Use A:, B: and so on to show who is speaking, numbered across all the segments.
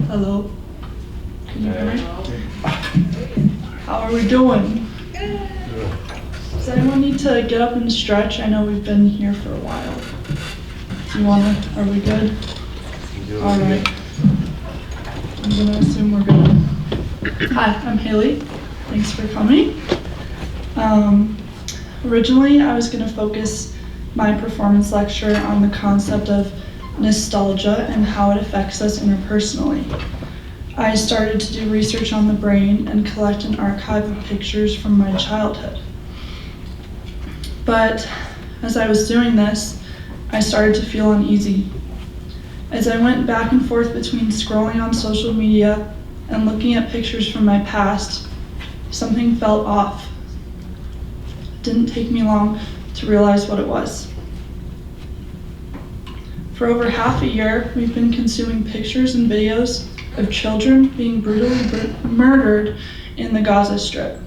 A: Hello? Can you hear me? How are we doing? Does anyone need to get up and stretch? I know we've been here for a while. Do you wanna, are we good? All right. I'm gonna assume we're good. Hi, I'm Hailey. Thanks for coming. Originally, I was gonna focus my performance lecture on the concept of nostalgia and how it affects us interpersonally. I started to do research on the brain and collect an archive of pictures from my childhood. But as I was doing this, I started to feel uneasy. As I went back and forth between scrolling on social media and looking at pictures from my past, something felt off. It didn't take me long to realize what it was. For over half a year, we've been consuming pictures and videos of children being brutally murdered in the Gaza Strip.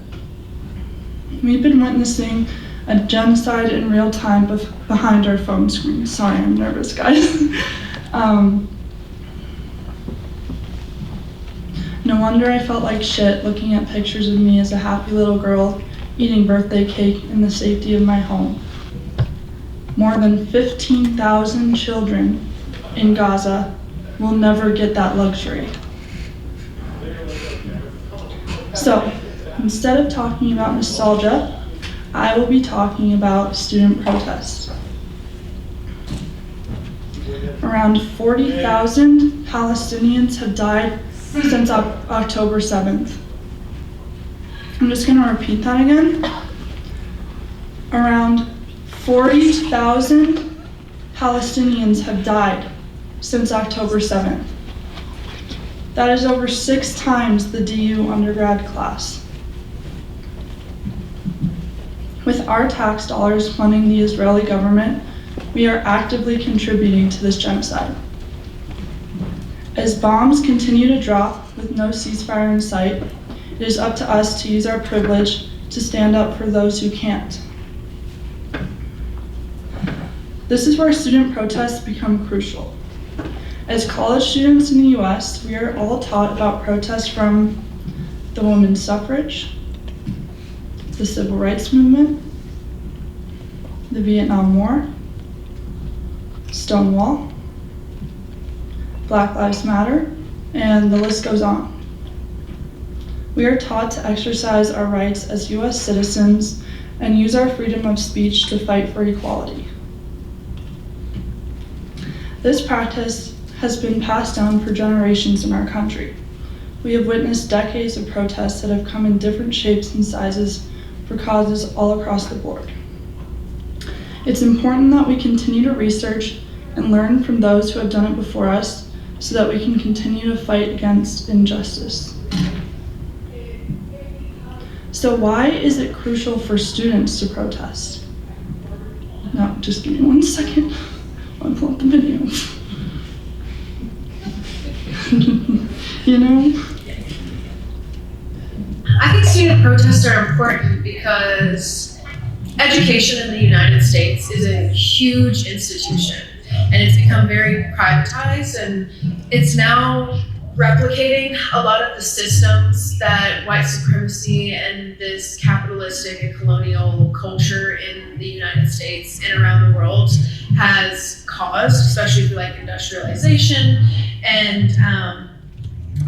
A: We've been witnessing a genocide in real time behind our phone screens. Sorry, I'm nervous, guys. No wonder I felt like shit looking at pictures of me as a happy little girl eating birthday cake in the safety of my home. More than 15,000 children in Gaza will never get that luxury. So, instead of talking about nostalgia, I will be talking about student protests. Around 40,000 Palestinians have died since October 7th. I'm just going to repeat that again. Around 40,000 Palestinians have died since October 7th. That is over 6 times the DU undergrad class. With our tax dollars funding the Israeli government, we are actively contributing to this genocide. As bombs continue to drop with no ceasefire in sight, it is up to us to use our privilege to stand up for those who can't. This is where student protests become crucial. As college students in the US, we are all taught about protests from the women's suffrage, the civil rights movement, the Vietnam War, Stonewall, Black Lives Matter, and the list goes on. We are taught to exercise our rights as US citizens and use our freedom of speech to fight for equality. This practice has been passed down for generations in our country. We have witnessed decades of protests that have come in different shapes and sizes for causes all across the board. It's important that we continue to research and learn from those who have done it before us so that we can continue to fight against injustice. So why is it crucial for students to protest? No, just give me 1 second. I'll pull up the video. You know?
B: I think student protests are important because education in the United States is a huge institution and it's become very privatized, and it's now replicating a lot of the systems that white supremacy and this capitalistic and colonial culture in the United States and around the world has caused, especially through like industrialization. And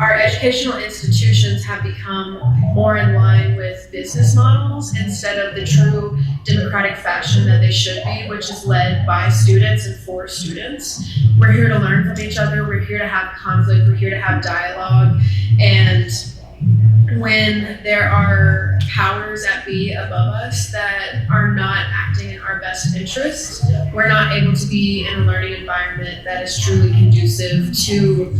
B: our educational institutions have become more in line with business models instead of the true democratic fashion that they should be, which is led by students and for students. We're here to learn from each other. We're here to have conflict. We're here to have dialogue. And when there are powers that be above us that are not acting in our best interest, we're not able to be in a learning environment that is truly conducive to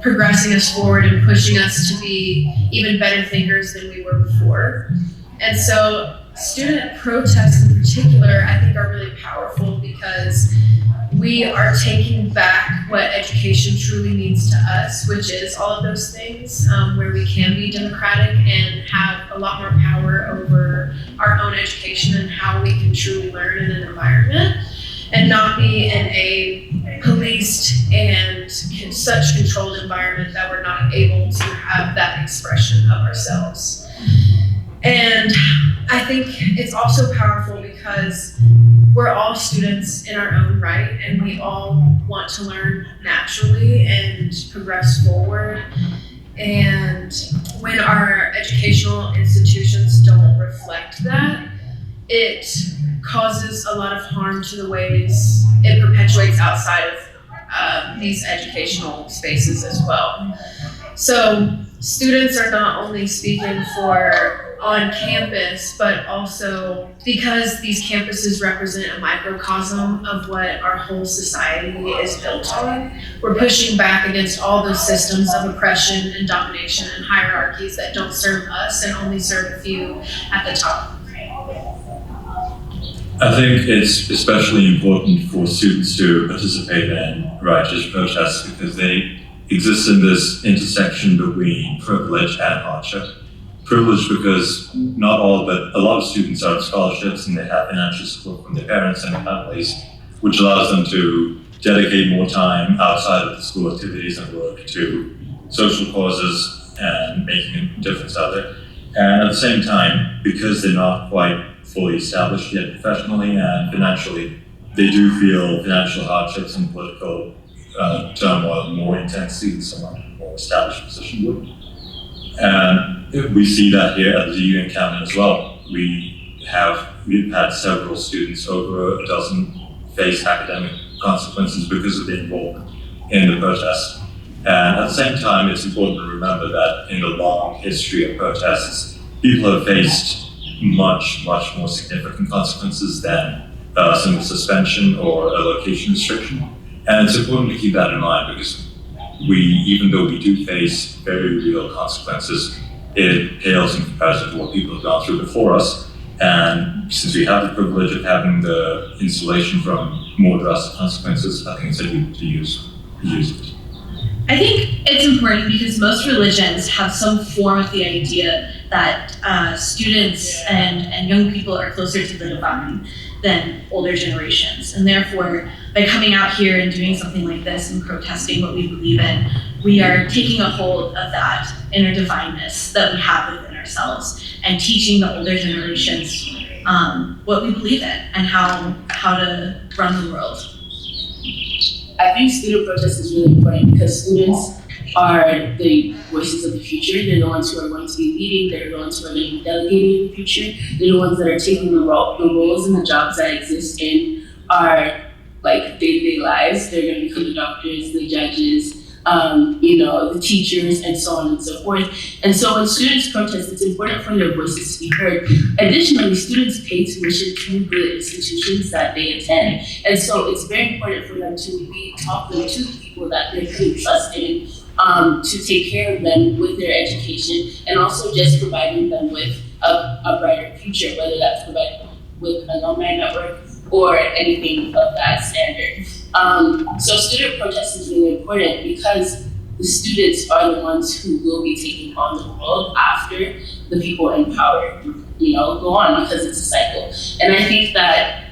B: progressing us forward and pushing us to be even better thinkers than we were before. And so student protests in particular, I think, are really powerful because we are taking back what education truly means to us, which is all of those things where we can be democratic and have a lot more power over our own education and how we can truly learn in an environment. and not be in a policed and such controlled environment that we're not able to have that expression of ourselves. And I think it's also powerful because we're all students in our own right, and we all want to learn naturally and progress forward. And when our educational institutions don't reflect that, it causes a lot of harm to the ways it perpetuates outside of these educational spaces as well. So students are not only speaking for on campus, but also because these campuses represent a microcosm of what our whole society is built on, we're pushing back against all those systems of oppression and domination and hierarchies that don't serve us and only serve a few at the top.
C: I think it's especially important for students to participate in righteous protests because they exist in this intersection between privilege and hardship. Privilege because not all, but a lot of students are on scholarships and they have financial support from their parents and families, which allows them to dedicate more time outside of the school activities and work to social causes and making a difference out there. And at the same time, because they're not quite fully established yet professionally and financially, they do feel financial hardships and political turmoil more intensely than someone in a more established position would. And we see that here at the U encampment as well. We've had several students, over a dozen, face academic consequences because of their involvement in the protest. And at the same time, it's important to remember that in the long history of protests, people have faced much, much more significant consequences than simple suspension or a location restriction. And it's important to keep that in mind because even though we do face very real consequences, it pales in comparison to what people have gone through before us. And since we have the privilege of having the insulation from more drastic consequences, I think it's a good to use it.
D: I think it's important because most religions have some form of the idea that students and young people are closer to the divine than older generations. And therefore, by coming out here and doing something like this and protesting what we believe in, we are taking a hold of that inner divineness that we have within ourselves and teaching the older generations what we believe in and how to run the world.
E: I think student protest is really important because students are the voices of the future. They're the ones who are going to be leading. They're the ones who are going to be delegating in the future. They're the ones that are taking the roles and the jobs that exist in our day-to-day lives. They're going to become the doctors, the judges, the teachers, and so on and so forth. And so when students protest, it's important for their voices to be heard. Additionally, students pay tuition to the institutions that they attend. And so it's very important for them to be talking to the people that they're putting trust in, to take care of them with their education, and also just providing them with a brighter future, whether that's provided with an alumni network or anything of that standard. So student protest is really important because the students are the ones who will be taking on the world after the people in power, go on, because it's a cycle. And I think that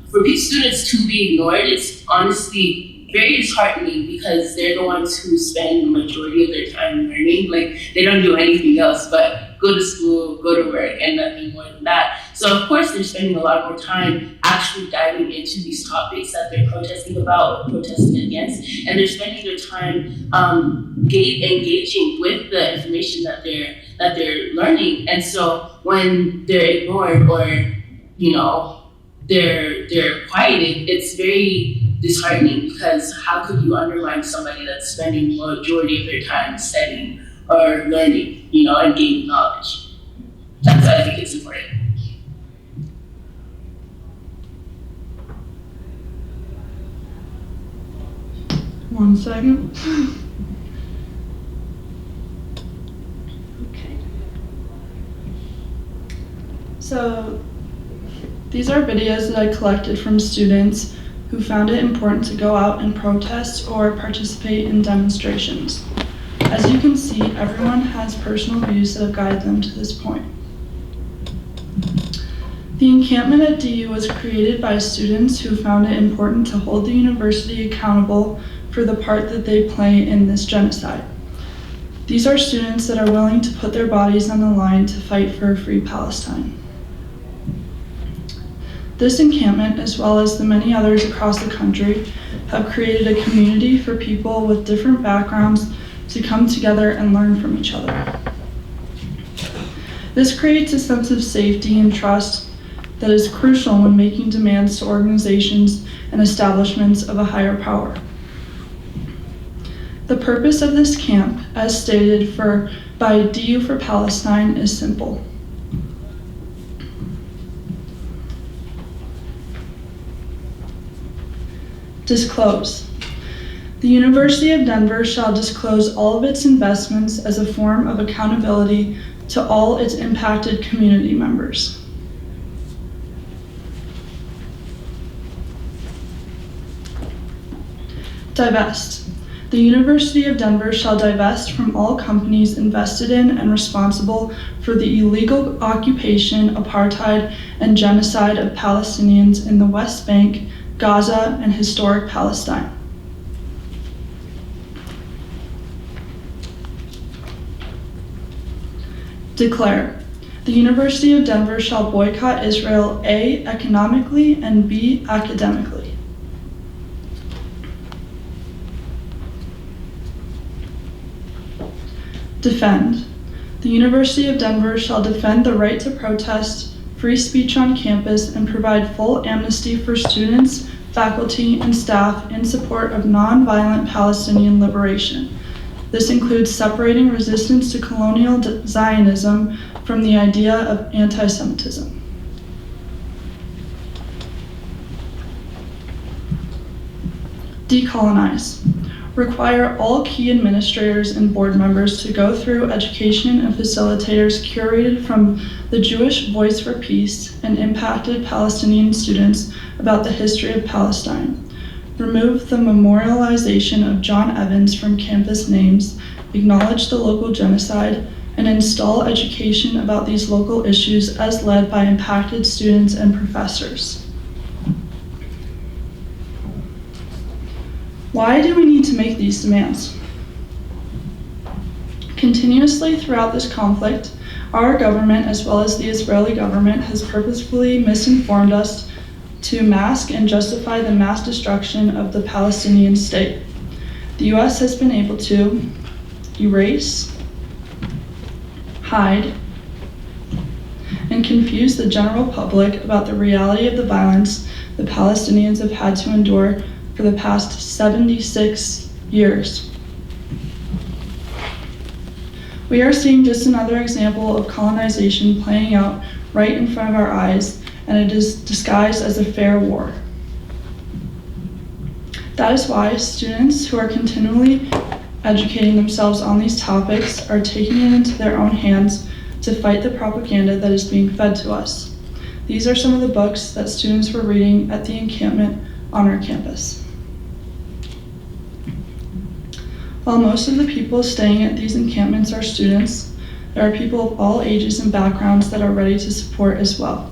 E: for these students to be ignored, it's honestly very disheartening because they're the ones who spend the majority of their time learning. They don't do anything else but go to school, go to work, and nothing more than that. So of course they're spending a lot more time actually diving into these topics that they're protesting about or protesting against, and they're spending their time engaging with the information that they're learning. And so when they're ignored or they're quieted, it's very disheartening because how could you undermine somebody that's spending the majority of their time studying or learning, and gaining knowledge? That's why I think it's important.
A: One second. Okay. So these are videos that I collected from students who found it important to go out and protest or participate in demonstrations. As you can see, everyone has personal views that have guided them to this point. The encampment at DU was created by students who found it important to hold the university accountable for the part that they play in this genocide. These are students that are willing to put their bodies on the line to fight for a free Palestine. This encampment, as well as the many others across the country, have created a community for people with different backgrounds to come together and learn from each other. This creates a sense of safety and trust that is crucial when making demands to organizations and establishments of a higher power. The purpose of this camp, as stated by DU for Palestine, is simple. Disclose. The University of Denver shall disclose all of its investments as a form of accountability to all its impacted community members. Divest. The University of Denver shall divest from all companies invested in and responsible for the illegal occupation, apartheid, and genocide of Palestinians in the West Bank, Gaza, and historic Palestine. Declare. The University of Denver shall boycott Israel A, economically, and B, academically. Defend. The University of Denver shall defend the right to protest, free speech on campus, and provide full amnesty for students, faculty, and staff in support of nonviolent Palestinian liberation. This includes separating resistance to colonial Zionism from the idea of anti-Semitism. Decolonize. Require all key administrators and board members to go through education and facilitators curated from the Jewish Voice for Peace and impacted Palestinian students about the history of Palestine. Remove the memorialization of John Evans from campus names, acknowledge the local genocide, and install education about these local issues as led by impacted students and professors. Why do we need to make these demands? Continuously throughout this conflict, our government, as well as the Israeli government, has purposefully misinformed us to mask and justify the mass destruction of the Palestinian state. The US has been able to erase, hide, and confuse the general public about the reality of the violence the Palestinians have had to endure for the past 76 years. We are seeing just another example of colonization playing out right in front of our eyes, and it is disguised as a fair war. That is why students who are continually educating themselves on these topics are taking it into their own hands to fight the propaganda that is being fed to us. These are some of the books that students were reading at the encampment on our campus. While most of the people staying at these encampments are students, there are people of all ages and backgrounds that are ready to support as well.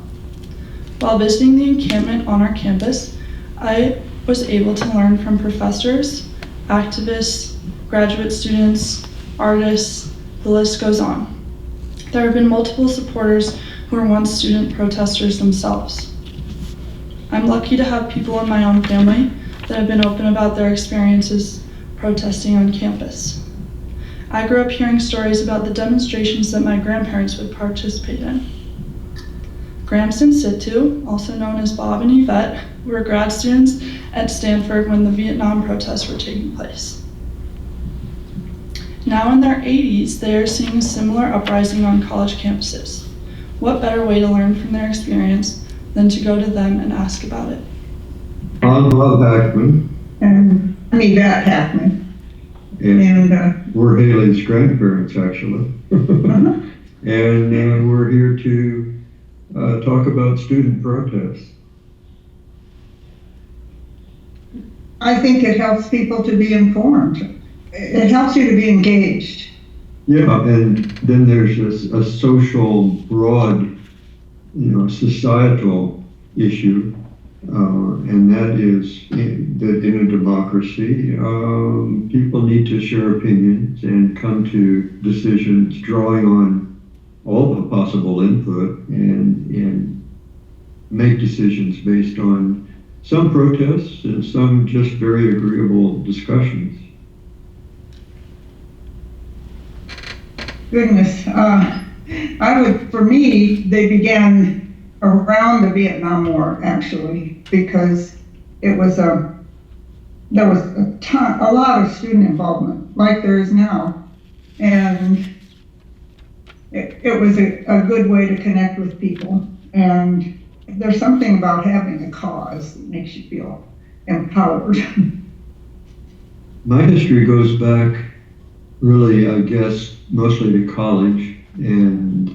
A: While visiting the encampment on our campus, I was able to learn from professors, activists, graduate students, artists, the list goes on. There have been multiple supporters who were once student protesters themselves. I'm lucky to have people in my own family that have been open about their experiences protesting on campus. I grew up hearing stories about the demonstrations that my grandparents would participate in. Gramps and Situ, also known as Bob and Yvette, were grad students at Stanford when the Vietnam protests were taking place. Now in their 80s, they are seeing a similar uprising on college campuses. What better way to learn from their experience than to go to them and ask about it?
F: I'm Bob Hackman.
G: And I'm Yvette Hackman. And
F: we're Hailey's grandparents, actually. And we're here to talk about student protests.
G: I think it helps people to be informed. It helps you to be engaged.
F: Yeah, and then there's a social broad societal issue, and that is that in a democracy, people need to share opinions and come to decisions drawing on all the possible input and make decisions based on some protests and some just very agreeable discussions.
G: Goodness, for me, they began around the Vietnam War, actually, because there was a lot of student involvement, like there is now, and it was a good way to connect with people. And there's something about having a cause that makes you feel empowered.
F: My history goes back, really, I guess, mostly to college, and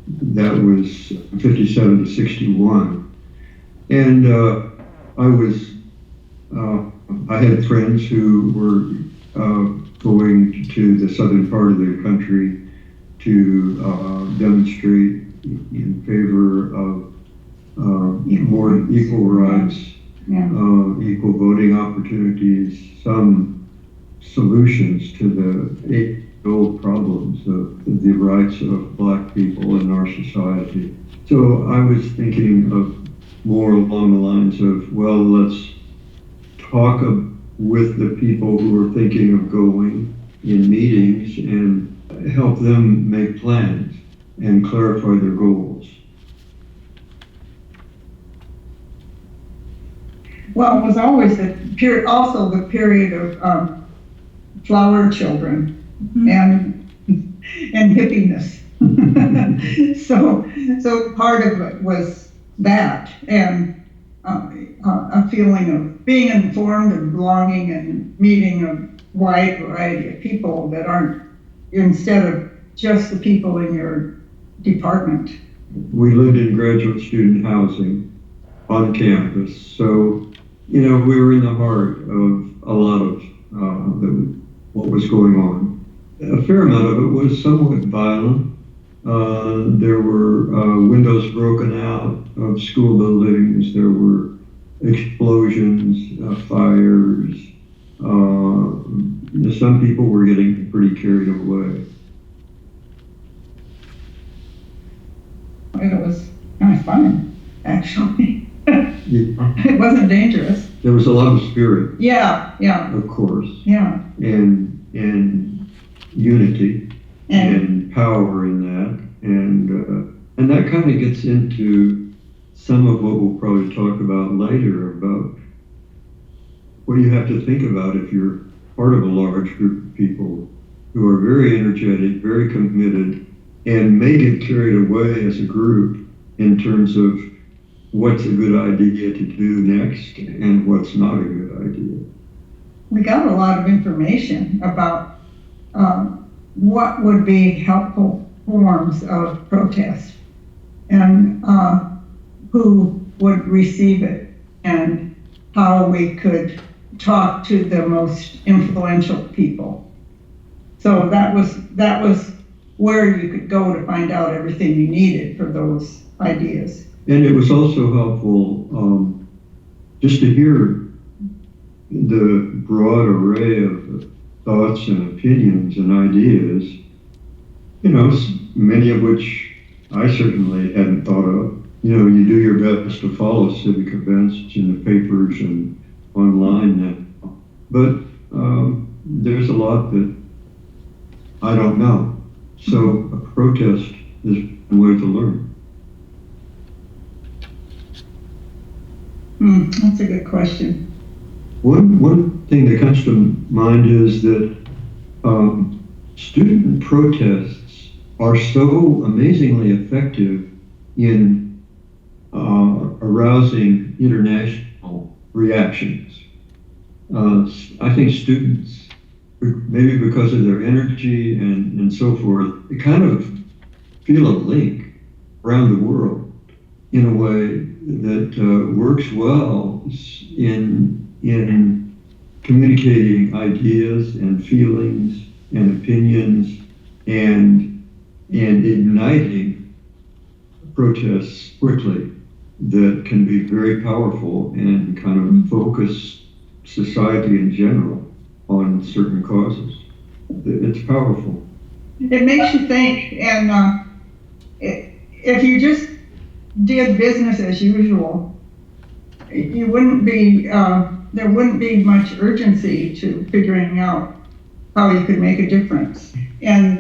F: that was 57 to 61. And I had friends who were going to the southern part of the country to demonstrate in favor of more equal rights, equal voting opportunities, some solutions to the age-old problems of the rights of Black people in our society. So I was thinking of more along the lines of, well, let's talk with the people who are thinking of going in meetings and help them make plans and clarify their goals.
G: Well, it was always also the period of flower children and hippiness. so part of it was that, and a feeling of being informed and belonging and meeting a wide variety of people that aren't, instead of just the people in your department.
F: We lived in graduate student housing on campus, so we were in the heart of a lot of what was going on. A fair amount of it was somewhat violent. There were windows broken out of school buildings. There were explosions, fires. Some people were getting pretty carried away.
G: It was kind of fun, actually.
F: Yeah.
G: It wasn't dangerous.
F: There was a lot of spirit.
G: Yeah.
F: Of course.
G: Yeah.
F: And unity and power in that, and that kind of gets into some of what we'll probably talk about later about what you have to think about if you're part of a large group of people who are very energetic, very committed, and may get carried away as a group in terms of what's a good idea to do next and what's not a good idea.
G: We got a lot of information about what would be helpful forms of protest and who would receive it and how we could talk to the most influential people. So that was where you could go to find out everything you needed for those ideas.
F: And it was also helpful just to hear the broad array of thoughts and opinions and ideas, many of which I certainly hadn't thought of. You do your best to follow civic events in the papers and online now, but there's a lot that I don't know. So a protest is a way to learn.
G: That's a good question.
F: One thing that comes to mind is that student protests are so amazingly effective in arousing international reactions. I think students, maybe because of their energy and so forth, they kind of feel a link around the world in a way that works well in communicating ideas and feelings and opinions and igniting protests quickly that can be very powerful and kind of focus society in general on certain causes. It's powerful.
G: It makes you think, and if you just did business as usual, you wouldn't be, there wouldn't be much urgency to figuring out how you could make a difference. And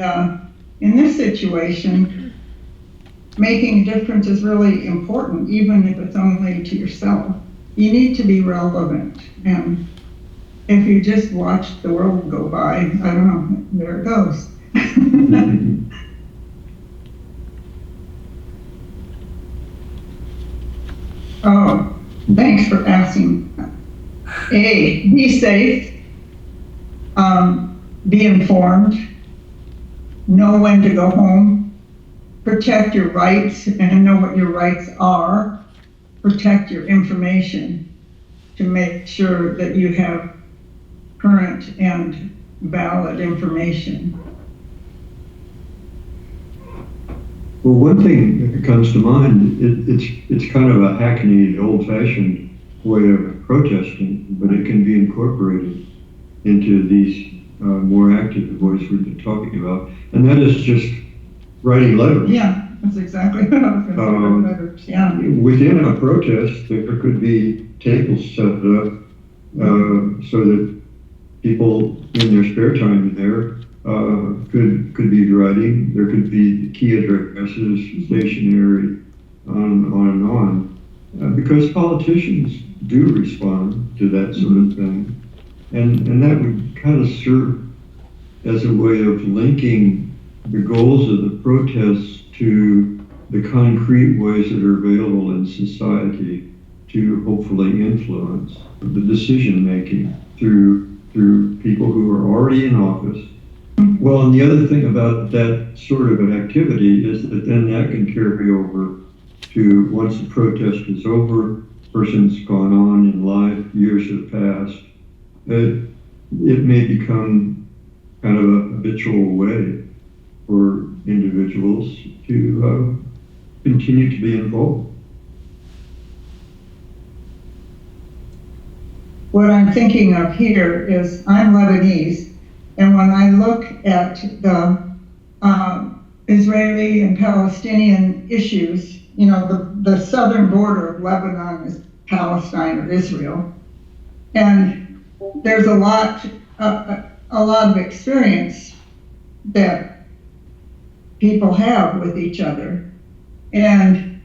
G: in this situation, making a difference is really important, even if it's only to yourself. You need to be relevant. And if you just watch the world go by, I don't know, there it goes. Oh, thanks for asking. A, be safe, be informed, know when to go home, protect your rights and know what your rights are, protect your information to make sure that you have current and valid information.
F: Well, one thing that comes to mind, it's kind of a hackneyed, old-fashioned way of protesting, but it can be incorporated into these more active ways we've been talking about, and that is just writing letters.
G: Yeah, that's exactly what I was going to say. Letters, yeah.
F: Within a protest, there could be tables set up so that people in their spare time there could be writing. There could be key addresses, stationery, on and on, because politicians do respond to that sort of thing, and that would kind of serve as a way of linking the goals of the protests to the concrete ways that are available in society to hopefully influence the decision making through people who are already in office. Well, and the other thing about that sort of an activity is that then that can carry over to once the protest is over, person's gone on in life, years have passed, it may become kind of a habitual way for individuals to continue to be involved.
G: What I'm thinking of here is I'm Lebanese, and when I look at the Israeli and Palestinian issues, you know, the southern border of Lebanon is Palestine or Israel, and there's a lot of experience that people have with each other, and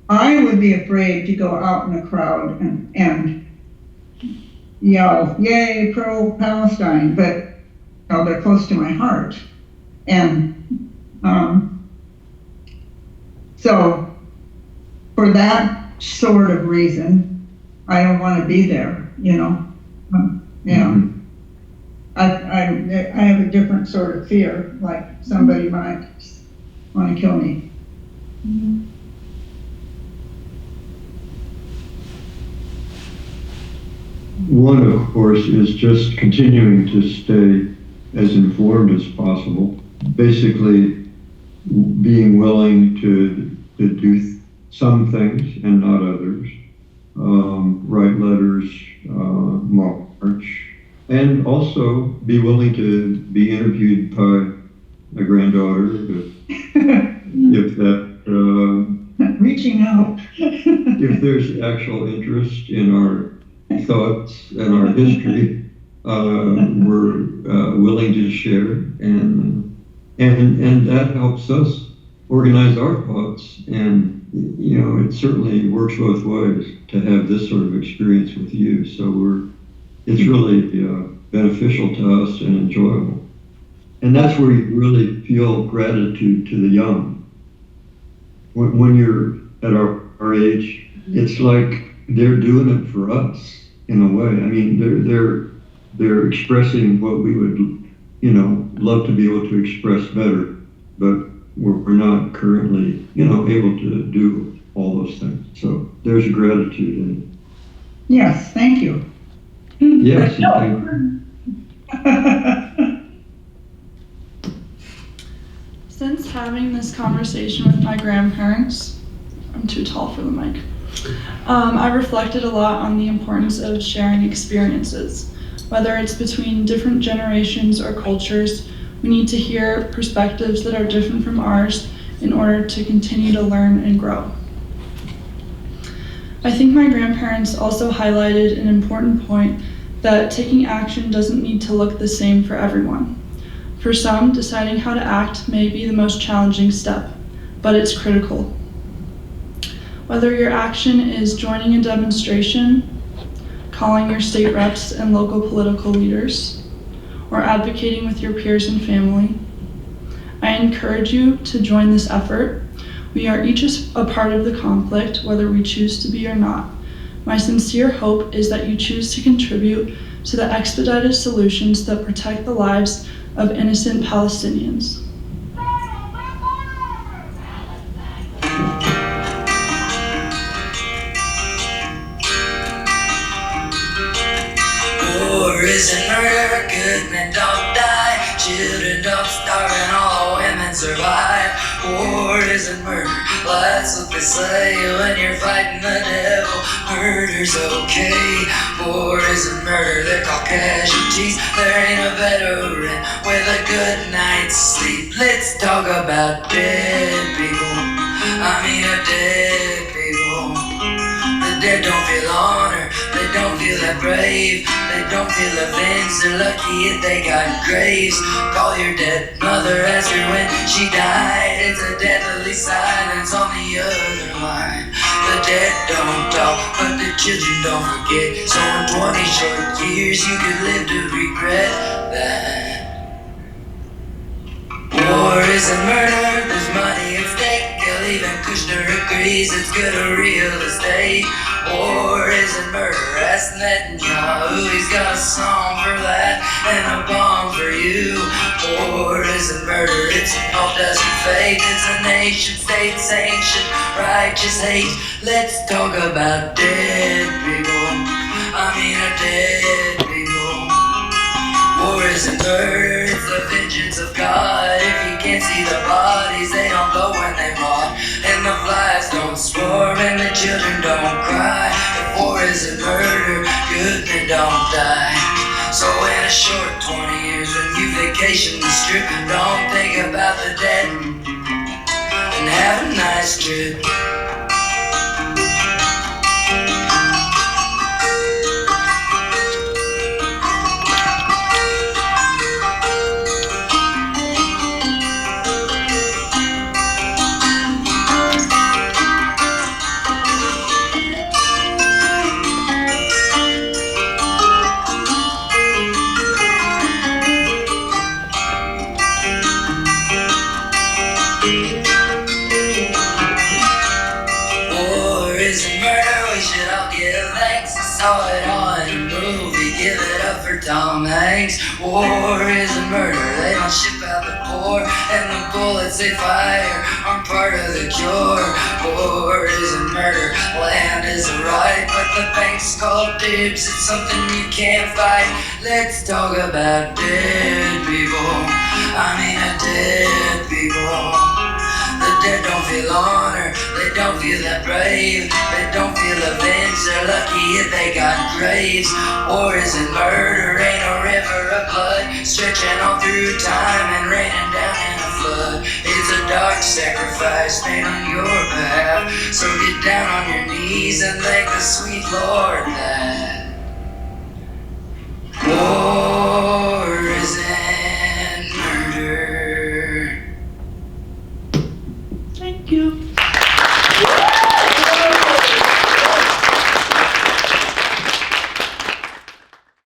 G: I would be afraid to go out in a crowd and yell, "Yay, pro-Palestine!" But you know, they're close to my heart, and so for that sort of reason, I don't want to be there. You know, I have a different sort of fear, like somebody might want to kill me.
F: One, of course, is just continuing to stay as informed as possible. Basically, being willing to do some things and not others. Write letters, march, and also be willing to be interviewed by a granddaughter if that
G: Reaching out.
F: if there's actual interest in our thoughts and our history, we're willing to share, and that helps us organize our thoughts. And you know, it certainly works both ways to have this sort of experience with you. So it's really beneficial to us and enjoyable. And that's where you really feel gratitude to the young. When you're at our age, it's like they're doing it for us in a way. I mean, they're expressing what we would, you know, love to be able to express better, but we're not currently, you know, able to do all those things. So there's a gratitude in it.
G: Yes, thank you.
F: Yes, thank you.
A: Since having this conversation with my grandparents, I'm too tall for the mic. I reflected a lot on the importance of sharing experiences. Whether it's between different generations or cultures, we need to hear perspectives that are different from ours in order to continue to learn and grow. I think my grandparents also highlighted an important point that taking action doesn't need to look the same for everyone. For some, deciding how to act may be the most challenging step, but it's critical. Whether your action is joining a demonstration, calling your state reps and local political leaders, or advocating with your peers and family, I encourage you to join this effort. We are each a part of the conflict, whether we choose to be or not. My sincere hope is that you choose to contribute to the expedited solutions that protect the lives of innocent Palestinians.
H: War isn't murder, good men don't die, children don't starve, and all women survive. War isn't murder, that's what they say when you're fighting the devil. Murder's okay. War isn't murder, they're called casualties. There ain't a veteran with a good night's sleep. Let's talk about dead people. I mean a dead people. The dead don't feel honor, they don't feel that brave, they don't feel avenged, they're lucky if they got graves. Call your dead mother, ask her when she died. It's a deathly silence on the other line. The dead don't talk, but the children don't forget. So in 20 short years you could live to regret that. War isn't murder, there's money at stake. Even Kushner agrees it's good for real estate. War isn't murder, ask Netanyahu. He's got a song for that and a bomb for you. War isn't murder, it's an old desert faith. It's a nation state sanctioned righteous hate. Let's talk about dead people. I mean a dead people. War isn't murder, it's the vengeance of God. If you can't see the bodies, they don't go when they rot. And the flies don't swarm and the children don't cry. If war isn't murder, good men don't die. So in a short 20 years when you vacation the strip, don't think about the dead and have a nice trip. Saw it on a movie, give it up for Tom Hanks. War isn't murder, they don't ship out the poor, and the bullets they fire aren't part of the cure. War isn't murder, land is a right, but the bank's called dibs, it's something you can't fight. Let's talk about dead people, I mean a dead people. The dead don't feel honor, they don't feel that brave, they don't feel avenged, they're lucky if they got graves. War isn't murder, ain't a river of blood stretching all through time and raining down in a flood. It's a dark sacrifice made on your behalf, so get down on your knees and thank the sweet Lord that war isn't murder.
A: Thank you.